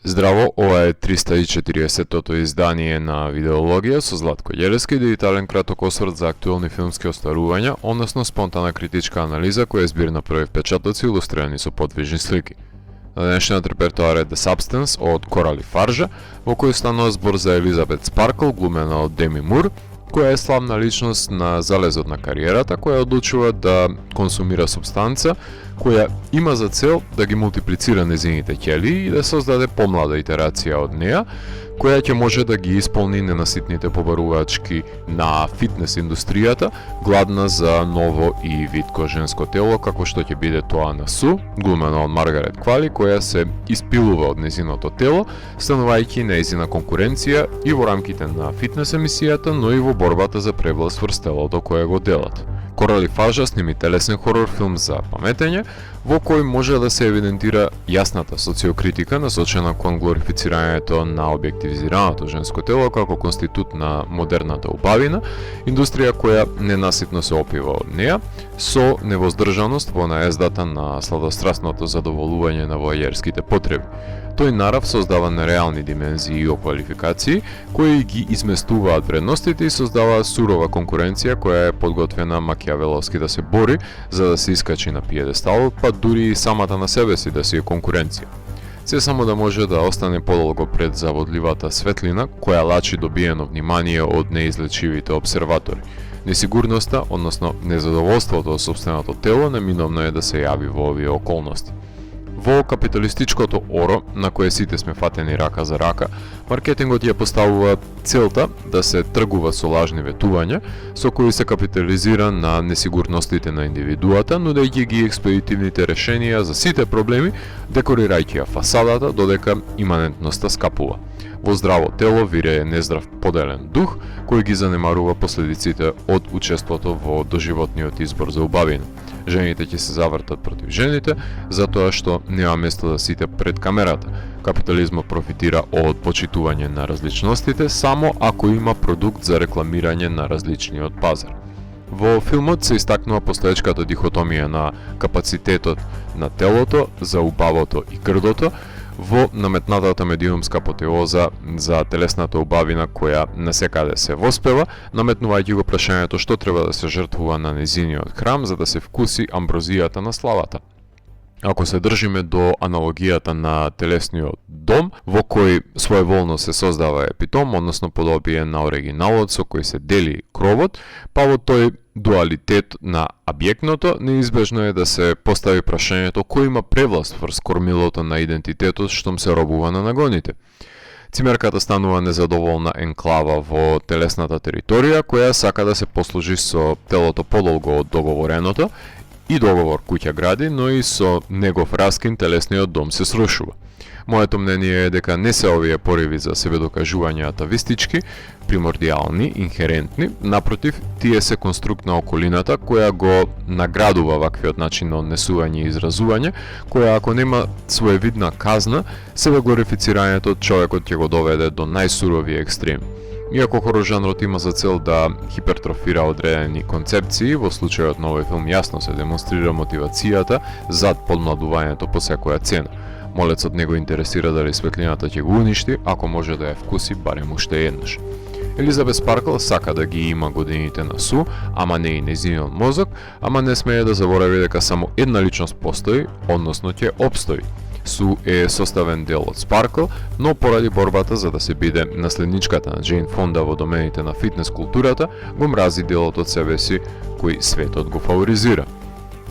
Здраво, ова е 340-тото издание на Видеологија со Златко Ѓелески, дигитален краток осврт за актуелни филмски остварувања, односно спонтана критичка анализа која е збир на први впечатоци илустрирани со подвижни слики. На денешниот репертоар е The Substance од Корали Фаржа, во кој станува збор за Елизабет Спаркл, глумена од Деми Мур, која е славна личност на залезот на кариерата, која одлучува да консумира субстанца која има за цел да ги мултиплицира незините ќелии и да создаде помлада итерација од неа, која ќе може да ги исполни ненаситните побарувачки на фитнес индустријата, гладна за ново и витко женско тело, како што ќе биде тоа на Су, глумена од Маргарет Квали, која се испилува од незиното тело, станувајќи нејзина конкуренција и во рамките на фитнес емисијата, но и во борбата за превласт врз телото кое го делат. Корали Фажа сними телесен хорор филм за паметење, во кој може да се евидентира јасната социокритика насочена кон глорифицирањето на објективизираното женско тело како конститут на модерната убавина, индустрија која ненаситно се опива од неа, со невоздржаност во наездата на сладострасното задоволување на воајерските потреби. Тој нарав создава нереални димензии и оквалификации, кои ги изместуваат вредностите и создава сурова конкуренција која е подготвена макијавеловски да се бори за да се искачи на пиедесталот, па дури и самата на себе си да си е конкуренција. Се само да може да остане подолго пред заводливата светлина која лачи добиено внимание од неизлечивите обсерватори. Несигурноста, односно незадоволството од собственото тело, неминовно е да се јави во овие околности. Во капиталистичкото оро, на кое сите сме фатени рака за рака, маркетингот ја поставува целта да се тргува со лажни ветувања, со кои се капитализира на несигурностите на индивидуата, нудејќи ги експедитивните решенија за сите проблеми, декорирајќи ја фасадата, додека иманентноста скапува. Во здраво тело вирее нездрав поделен дух, кој ги занемарува последиците од учеството во доживотниот избор за убавина. Жените ќе се завртат против жените, затоа што нема место да сите пред камерата. Капитализмот профитира од почитување на различностите само ако има продукт за рекламирање на различниот пазар. Во филмот се истакнува постоечката дихотомија на капацитетот на телото за убавото и грдото, во наметнатата медиумска апотеоза за телесната убавина која насекаде се воспева, наметнувајќи го прашањето што треба да се жртвува на незиниот храм за да се вкуси амброзијата на славата. Ако се држиме до аналогијата на телесниот дом, во кој своеволно се создава епитом, односно подобие на оригиналот со кој се дели кровот, па во тој дуалитет на објектното, неизбежно е да се постави прашањето кој има превласт врз кормилото на идентитетот штом се робува на нагоните. Цимерката станува незадоволна енклава во телесната територија, која сака да се послужи со телото подолго од договореното, и договор куќа гради, но и со негов раскин телесниот дом се срушува. Моето мнение е дека не се овие пориви за себедокажување атавистички, примордијални, инхерентни, напротив, тие се конструкт на околината која го наградува ваквиот начин на однесување и изразување, која ако нема своевидна казна, себеглорифицирањето човекот ќе го доведе до најсурови екстреми. Иако хорор жанрот има за цел да хипертрофира одредени концепции, во случајот на овој филм јасно се демонстрира мотивацијата зад подмладувањето по секоја цена. Молецот не го интересира дали светлината ќе го уништи, ако може да ја вкуси барем уште еднаш. Елизабет Спаркл сака да ги има годините на Су, ама не и незиниот мозок, ама не смее да заборави дека само една личност постои, односно ќе обстои. Су е составен дел од Спаркл, но поради борбата за да се биде наследничката на Џејн Фонда во домените на фитнес културата, го мрази делот од себе си кој светот го фаворизира.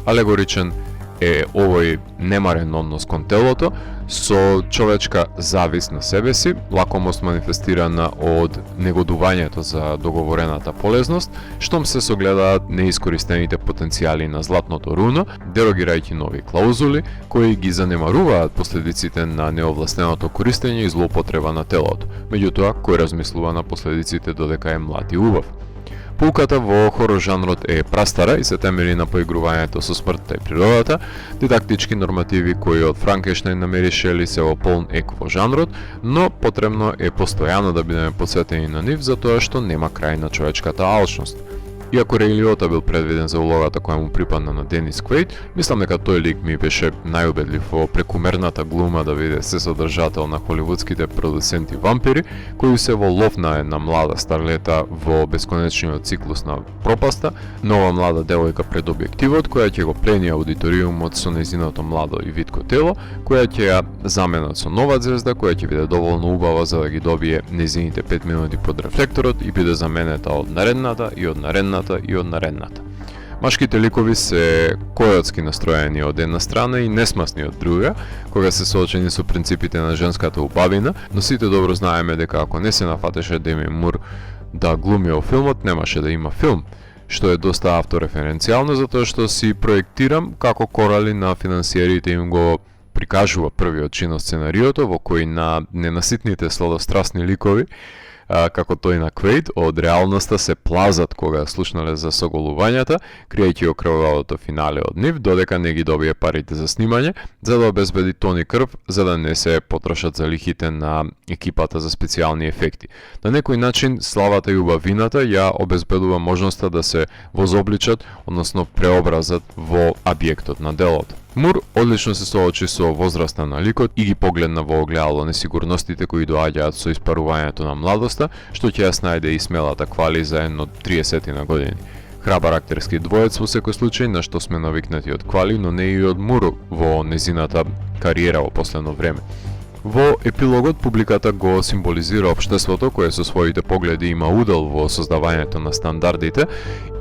Алегоричен е овој немарен однос кон телото, со човечка завист на себе си, лакомост манифестирана од негодувањето за договорената полезност, штом се согледаат неискористените потенцијали на златното руно, дерогирајќи нови клаузули, кои ги занемаруваат последиците на неовластеното користење и злоупотреба на телото, меѓутоа кој размислува на последиците додека е млад и убав. Пулката во хорор жанрот е прастара и се темели на поигрувањето со смртта и природата, дидактички нормативи кои од Франкенштајн намери Шели се во полн ек во жанрот, но потребно е постојано да бидеме подсетени на нив затоа што нема крај на човечката алчност. Иако Рей Лиота бил предвиден за улогата која му припадна на Денис Квейт, мислам дека тој лик ми беше најубедлив во прекумерната глума да биде се содржател на холивудските продуценти вампири, кои се во лов на една млада старлета во бесконечниот циклус на пропаста, нова млада девојка пред објективот, која ќе го плени аудиториумот со нејзиното младо и витко тело, која ќе ја заменат со нова звезда, која ќе биде доволно убава за да ги добие нејзините 5 минути под рефлекторот и биде заменета од наредната и од наредната и од наредната. Машките ликови се којотски настроени од една страна и несмасни од друга, кога се соочени со принципите на женската убавина, но сите добро знаеме дека ако не се нафатеше Деми Мур да глуми во филмот, немаше да има филм, што е доста автореференцијално затоа што си проектирам како Корали на финансиерите им го прикажува првиот чин од сценариото во кој на ненаситните сладострасни ликови како тој на Квейт, од реалноста се плазат кога слушнале за соголувањата, кријајќи окрвавото финале од нив, додека не ги добие парите за снимање, за да обезбеди тони крв, за да не се потрошат за лихите на екипата за специјални ефекти. На некој начин, славата и убавината ја обезбедува можноста да се возобличат, односно преобразат во објектот на делото. Мур одлично се соочи со возраста на ликот и ги погледна во огледало несигурностите кои доаѓаат со испарувањето на младоста, што ќе ја снајде и смелата квали за едно 30 на години. Храбар актерски двоец во секој случај, на што сме навикнати од Квали, но не и од Мур во незината кариера во последно време. Во епилогот публиката го символизира општеството кое со своите погледи има удел во создавањето на стандардите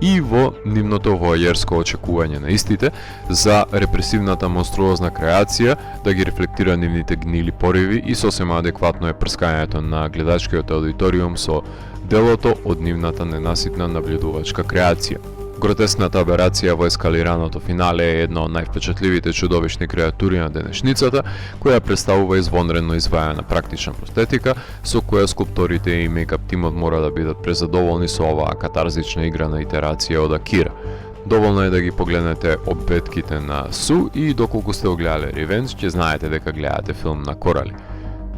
и во нивното воајерско очекување на истите за репресивната монструозна креација да ги рефлектира нивните гнили пориви и сосема адекватно е прскањето на гледачкиот аудиториум со делото од нивната ненаситна наблюдувачка креација. Гротескната аберација во ескалираното финале е една од највпечатливите чудовишни креатури на денешницата, која представува извонредно извајана практична простетика, со која скулпторите и мејкап тимот мора да бидат презадоволни со оваа катарзична играна итерација од Акира. Доволно е да ги погледнете обетките на Су и доколку сте огледале Revenge, ќе знаете дека гледате филм на Корали.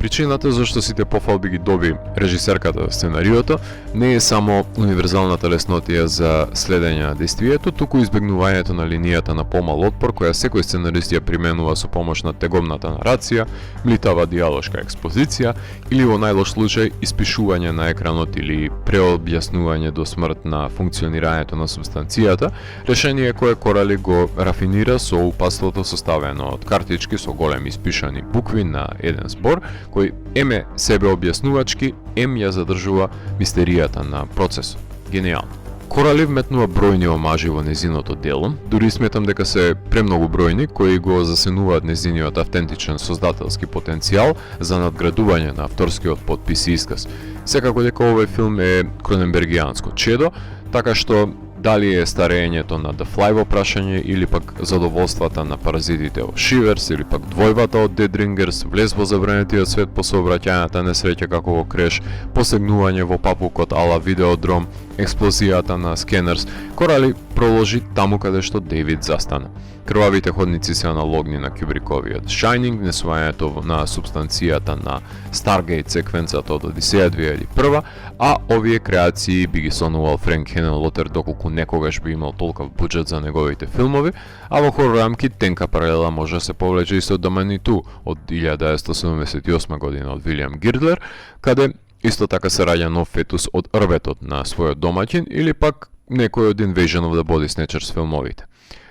Причината зашто сите пофалби ги доби режисерката во сценариото не е само универзалната леснотија за следење на действието, туку избегнувањето на линијата на помал отпор која секој сценарист ја применува со помош на тегобната нарација, млитава диалошка експозиција или во најлош случај испишување на екранот или преобјаснување до смрт на функционирањето на субстанцијата, решение кое Корали го рафинира со упатството составено од картички со големи испишани букви на еден збор, кој еме себе објаснувачки, ја задржува мистеријата на процесот. Генијално. Корали вметнува бројни омажи во незиното дело, дури сметам дека се премногу бројни кои го засенуваат незиниот автентичен создателски потенцијал за надградување на авторскиот потпис и исказ. Секако дека овој филм е кроненбергијанско чедо, така што дали е старењето на The Fly во прашање или пак задоволствата на паразитите во Шиверс или пак двојбата од Dead Ringers, влез во забранетиот свет по сообраќајната несреќа како во Креш, посегнување во папукот ала Видеодром, експлозијата на Скенерс, Корали проложи таму каде што Дейвид застана. Крвавите ходници се аналогни на Кюбриковиот Shining, внесувањето на субстанцијата на Stargate секвенцата од Одисеја 2001, а овие креации би ги сонувал Френк Хененлотер доколку некогаш би имал толков буџет за неговите филмови, а во хорор рамки тенка паралела може да се повлече и со Доманиту од 1978 година од Вилијам Гирдлер, каде исто така се раѓа нов фетус од рветот на својот домаќин или пак некој од Invasion of the Body Snatchers филмовите.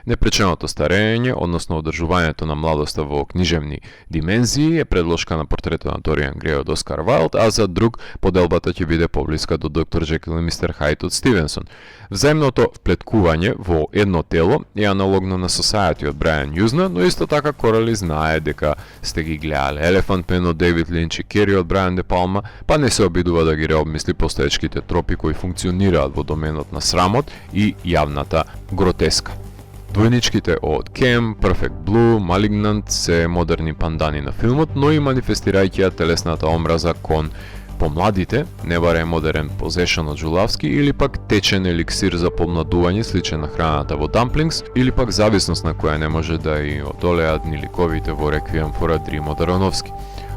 Непреченото старење, односно одржувањето на младоста во книжевни димензии е предложка на портретот на Дориан Греј од Оскар Вайлд, а за друг поделбата ќе биде поблиска до Доктор Джекил и Мистер Хайд од Стивенсон. Взаимното вплеткување во едно тело е аналогно на Society од Брајан Јузна, но исто така Корали знае дека сте ги гледале Елефант Мен од Дейвид Линч и Кери од Брайан Де Палма, па не се обидува да ги реобмисли постоечките тропи кои функционираат во доменот на срамот и јавната гротеска. Двојничките од Cam, Perfect Blue, Malignant се модерни пандани на филмот, но и манифестирајќи ја телесната омраза кон помладите, не баре модерен Possession од Жулавски или пак течен еликсир за помладување сличен на храната во Dumplings или пак зависност на која не може да и одолеат ни ликовите во Requiem for a Dream од Аронофски.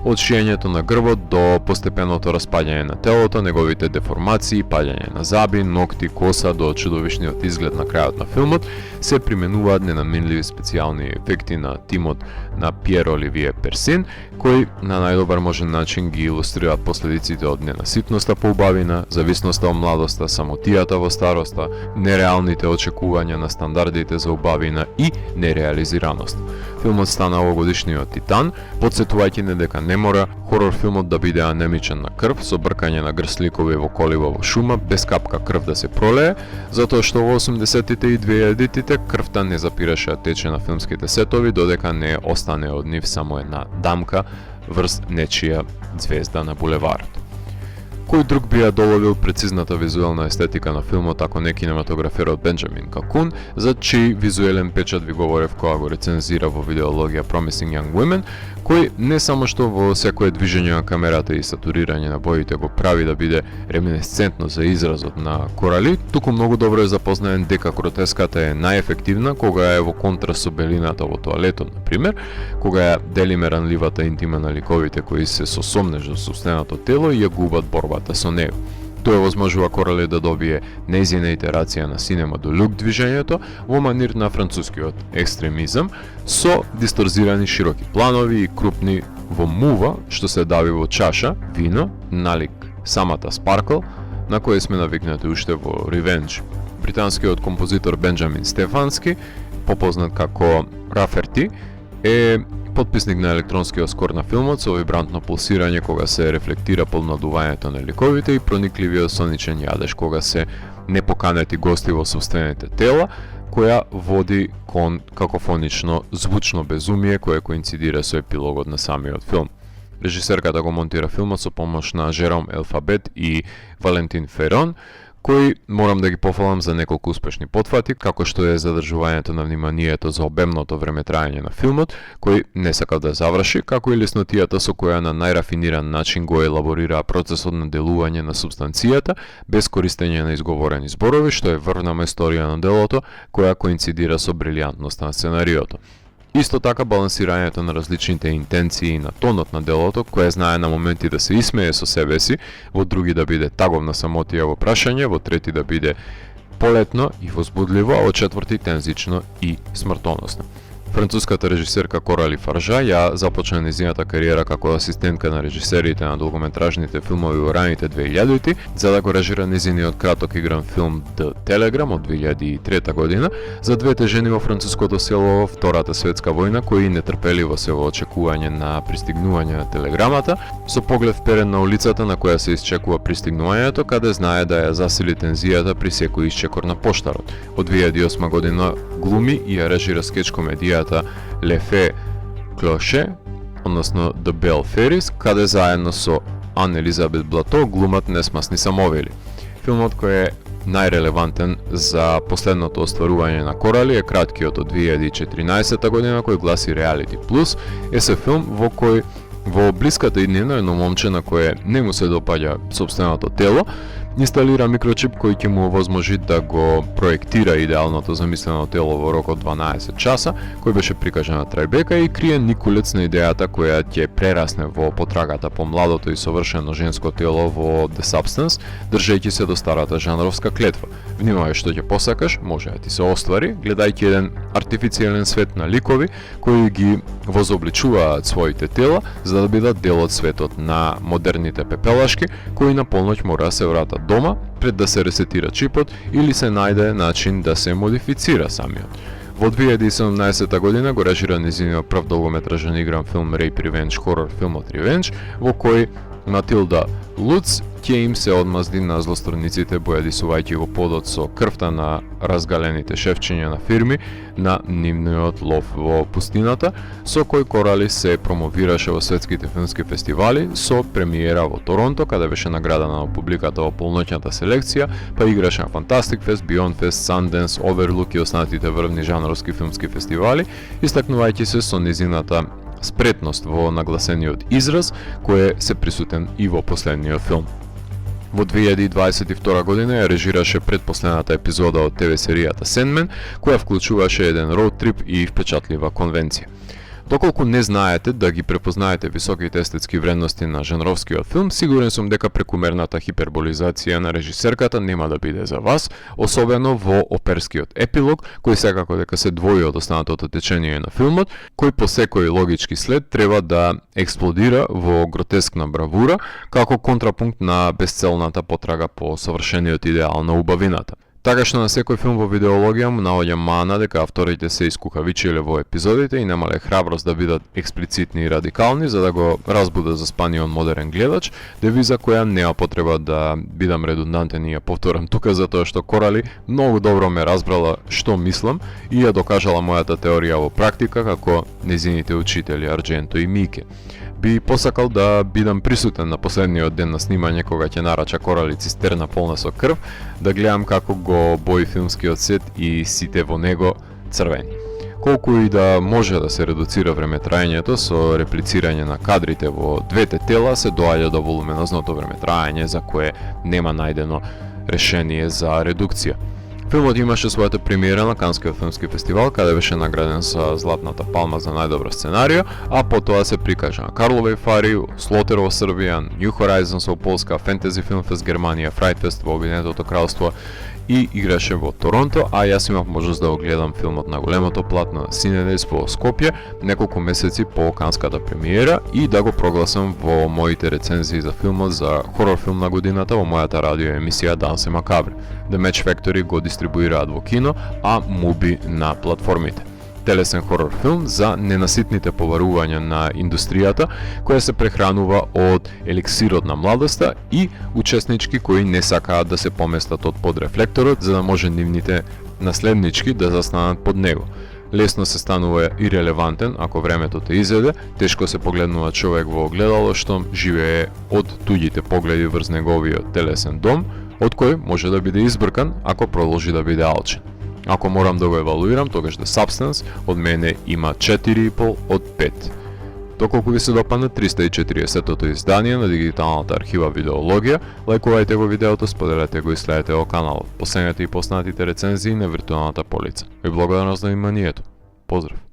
од шиењето на грбот до постепеното распаѓање на телото, неговите деформации, паѓање на заби, ногти, коса до чудовишниот изглед на крајот на филмот, се применуваат ненаменливи специјални ефекти на тимот на Пиер Оливие Персин, кои на најдобар можен начин ги илустрираат последиците од ненаситноста по убавина, зависноста од младоста, самотијата во староста, нереалните очекувања на стандардите за убавина и нереализираност. Филмот стана овогодишниот Титан, потсетувајќи не дека не мора хорор филмот да биде анемичен на крв, со бркање на грсликови во колива во шума, без капка крв да се пролее, затоа што во 80-тите и 2000-тите крвта не запираше да тече на филмските сетови, додека не остане од нив само една дамка врз нечија звезда на булеварот. Кој друг би ја доловил прецизната визуелна естетика на филмот ако не кинематограферот Бенџамин Какун, за чиј визуелен печат ви говорев кога го рецензира во видеологија Promising Young Women, кој не само што во секое движење на камерата и сатурирање на боите го прави да биде реминесцентно за изразот на Корали, туку многу добро е запознаен дека гротеската е најефективна кога е во контраст со белината во тоалетот, например, кога ја дели меранливата интима на ликовите кои се со сомнеж до собственото тело и ја губат борбата со него. Тоа возможува Корали да добие нејзина итерација на синема до люк движењето во манир на францускиот екстремизам, со дисторзирани широки планови и крупни во мува, што се дави во чаша, вино, налик самата Sparkle, на кој сме навикнати уште во Revenge. Британскиот композитор Бенџамин Стефански, попознат како Раферти, е потписник на електронскиот скор на филмот со вибрантно пулсирање кога се рефлектира подмладувањето на ликовите и проникливиот соничен јадеж кога се непоканети гости во собствените тела, која води кон какофонично звучно безумие кое коинцидира со епилогот на самиот филм. Режисерката го монтира филмот со помош на Жером Елфабет и Валентин Ферон, кои морам да ги пофалам за неколку успешни потфати, како што е задржувањето на вниманието за обемното времетраење на филмот, кој не сакав да заврши, како и леснотијата со која на најрафиниран начин го елаборира процесот на делување на субстанцијата, без користење на изговорени зборови, што е врвна историја на делото, која коинцидира со брилијантноста на сценариото. Исто така балансирањето на различните интенции на тонот на делото, кое знае на моменти да се исмее со себе си, во други да биде таговна самотија во прашање, во трети да биде полетно и возбудливо, а во четврти тензично и смртоносно. Француската режисерка Корали Фаржа ја започна нејзината кариера како асистентка на режисерите на долгометражните филмови во раните 2000-ти, за да го режира нејзиниот краток игран филм The Telegram од 2003 година за двете жени во француското село во Втората светска војна кои нетрпеливо се во очекување на пристигнување на телеграмата, со поглед вперен на улицата на која се исчекува пристигнувањето, каде знае да ја засили тензијата при секој исчекор на поштарот. Од 2008 година глуми и ја режира скеч комедијата Le Fée Cloche, односно The Bell Fairies, каде заедно со Ан Елизабет Блато глумат Несмасни самовели. Филмот кој е најрелевантен за последното остварување на Корали е краткиот од 2014 година кој гласи Reality Plus, е филм во кој во блиската иднина едно момче на кое не му се допаѓа собственото тело, инсталира микрочип кој ќе му овозможи да го проектира идеалното замислено тело во рок од 12 часа, кој беше прикажан на трајбека и крие никулец на идејата која ќе прерасне во потрагата по младото и совршено женско тело во The Substance, држејќи се до старата жанровска клетва. Внимавај што ќе посакаш, може да ти се оствари, гледајќи еден артифицијален свет на ликови кои ги возобличуваат своите тела за да бидат дел од светот на модерните пепелашки кои на полноќ мора да се вратат дома пред да се ресетира чипот или се најде начин да се модифицира самиот. Во 2017 година го режира нејзиниот прв долгометражен игран филм Rape Revenge, хорор филмот Revenge, во кој Матилда Луц ќе им се одмазди на злосторниците бојадисувајќи го подот со крвта на разгалените шефчиња на фирми на нивниот лов во пустината, со кој Корали се промовираше во светските филмски фестивали, со премиера во Торонто, каде беше наградана во публиката во полноќната селекција, па играше на Fantastic Fest, Beyond Fest, Sundance, Overlook и останатите врвни жанровски филмски фестивали, истакнувајќи се со низината спретност во нагласениот израз, кој се присутен и во последниот филм. Во 2022 година ја режираше предпоследната епизода од ТВ серијата Sandman, која вклучуваше еден роуд трип и впечатлива конвенција. Доколку не знаете да ги препознаете високите естетски вредности на жанровскиот филм, сигурен сум дека прекумерната хиперболизација на режисерката нема да биде за вас, особено во оперскиот епилог, кој секако дека се двои од останатото течение на филмот, кој по секој логички след треба да експлодира во гротескна бравура, како контрапункт на безцелната потрага по совршениот идеал на убавината. Така што на секој филм во видеологија му наоѓа мана дека авторите се искукавичиле во епизодите и немале храброст да бидат експлицитни и радикални за да го разбудат заспаниот модерен гледач, девиза која нема потреба да бидам редундантен и ја повторам тука затоа што Корали многу добро ме разбрала што мислам и ја докажала мојата теорија во практика како незините учители Арџенто и Мике. Би посакал да бидам присутен на последниот ден на снимање кога ќе нарача Корали цистерна полна со крв, да гледам како го бои филмскиот сет и сите во него црвени. Колку и да може да се редуцира времетраењето со реплицирање на кадрите во двете тела, се доаѓа до волуминозното времетраење за кое нема најдено решение за редукција. Филмот имаше својата премиера на Канскиот филмски фестивал, каде беше награден со Златната палма за најдобра сценарија, а потоа се прикажа на Карловеј Фари, Слотер во Србија, New Horizons во Полска, Фентези Филмфест Германија, Фрајтфест во Обединетото кралство и играше во Торонто, а јас имав можност да го гледам филмот на големото платно Cinedis во Скопје неколку месеци по канската премиера и да го прогласам во моите рецензии за филмот за хорор филм на годината во мојата радио емисија Дансе Макабри. The Match Factory го дистрибуираат во кино, а Mubi на платформите. Телесен хорор филм за ненаситните поварувања на индустријата, која се прехранува од еликсирот на младоста и учеснички кои не сакаат да се поместат од под рефлекторот, за да може нивните наследнички да застанат под него. Лесно се станува ирелевантен ако времето те изеде, тешко се погледнува човек во огледало што живее од туѓите погледи врз неговиот телесен дом, од кој може да биде избркан ако продолжи да биде алчен. Ако морам да го евалуирам, тогаш The Substance од мене има 4,5 од 5. Доколку ви се допадне 340-тото издание на дигиталната архива Видеологија, лајкувајте го видеото, споделете го и следете го каналот. Посењете и поснатите рецензии на виртуалната полица. Ви благодарам за вниманието. Поздрав!